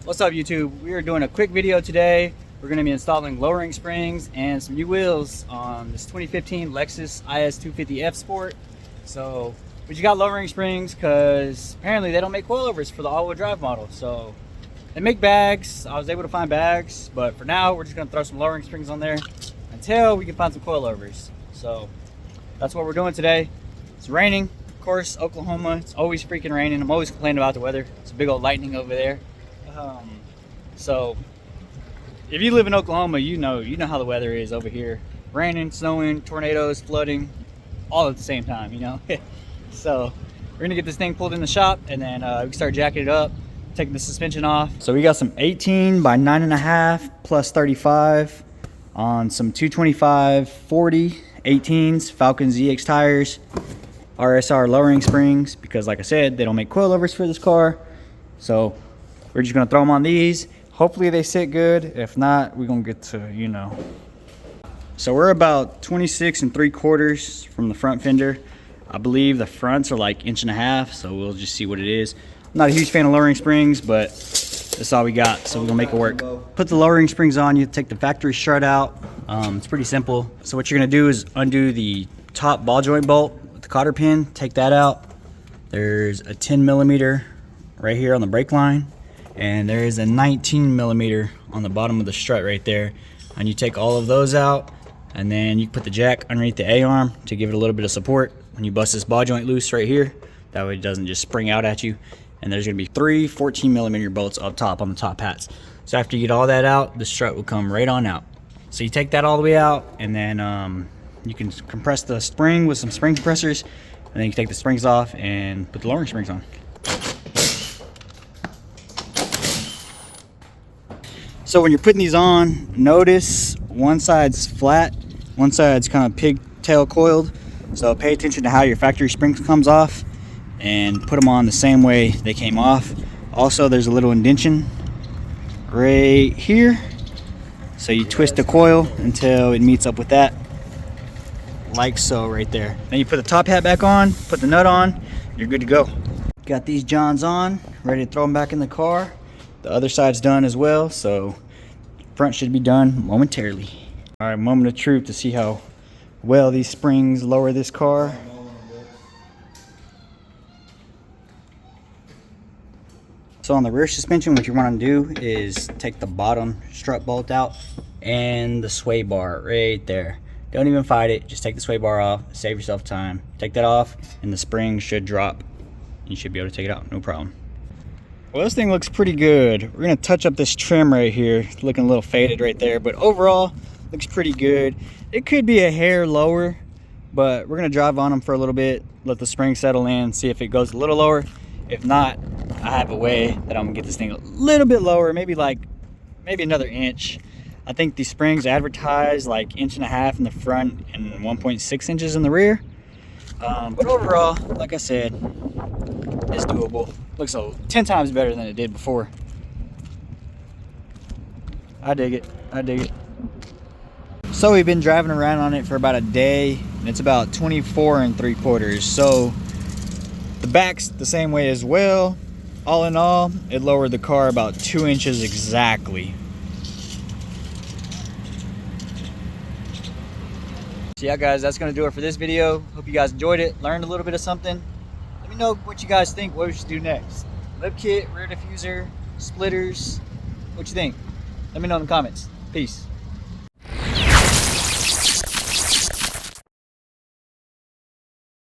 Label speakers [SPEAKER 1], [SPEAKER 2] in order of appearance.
[SPEAKER 1] What's up, YouTube? We are doing a quick video today. We're going to be installing lowering springs and some new wheels on this 2015 Lexus IS250F Sport. So we just got lowering springs because apparently they don't make coilovers for the all-wheel drive model. So they make bags. I was able to find bags, but for now we're just going to throw some lowering springs on there until we can find some coilovers. So that's what we're doing today. It's raining, of course. Oklahoma, it's always freaking raining. I'm always complaining about the weather. It's a big old lightning over there. So if you live in Oklahoma, you know how the weather is over here. Raining, snowing, tornadoes, flooding, all at the same time, you know. So we're gonna get this thing pulled in the shop, and then we can start jacking it up, taking the suspension off. So we got some 18 by 9.5 plus 35 on some 225 40 18s Falcon ZX tires, RSR lowering springs, because like I said, they don't make coilovers for this car. So we're just gonna throw them on these. Hopefully they sit good. If not, we're gonna get to, you know. So we're about 26 3/4 from the front fender. I believe the fronts are like 1.5 inches, so we'll just see what it is. I'm not a huge fan of lowering springs, but that's all we got, so we're gonna make it work. Put the lowering springs on, you take the factory strut out. It's pretty simple. So what you're gonna do is undo the top ball joint bolt with the cotter pin, take that out. There's a 10mm right here on the brake line, and there is a 19mm on the bottom of the strut right there. And you take all of those out, and then you put the jack underneath the A-arm to give it a little bit of support when you bust this ball joint loose right here. That way it doesn't just spring out at you. And there's gonna be 3 14mm bolts up top on the top hats. So after you get all that out, the strut will come right on out. So you take that all the way out, and then you can compress the spring with some spring compressors, and then you take the springs off and put the lowering springs on. So when you're putting these on, notice one side's flat, one side's kind of pigtail coiled. So pay attention to how your factory spring comes off and put them on the same way they came off. Also, there's a little indentation right here. So you twist the coil until it meets up with that, like so right there. Then you put the top hat back on, put the nut on, you're good to go. Got these Johns on, ready to throw them back in the car. The other side's done as well, so front should be done momentarily. All right, moment of truth to see how well these springs lower this car. So on the rear suspension, what you want to do is take the bottom strut bolt out and the sway bar right there. Don't even fight it, just take the sway bar off, save yourself time. Take that off and the spring should drop. You should be able to take it out, no problem. Well, this thing looks pretty good. We're gonna touch up this trim right here. It's looking a little faded right there, but overall, looks pretty good. It could be a hair lower, but we're gonna drive on them for a little bit, let the spring settle in, see if it goes a little lower. If not, I have a way that I'm gonna get this thing a little bit lower, maybe another inch. I think these springs advertise like 1.5 inches in the front and 1.6 inches in the rear. But overall, like I said, it's doable. Looks 10 times better than it did before. I dig it. I dig it. So we've been driving around on it for about a day, and it's about 24 3/4. So the back's the same way as well. All in all, it lowered the car about 2 inches exactly. So yeah, guys, that's gonna do it for this video. Hope you guys enjoyed it, learned a little bit of something. Let me know what you guys think, what we should do next. Lip kit, rear diffuser, splitters, what you think? Let me know in the comments. Peace.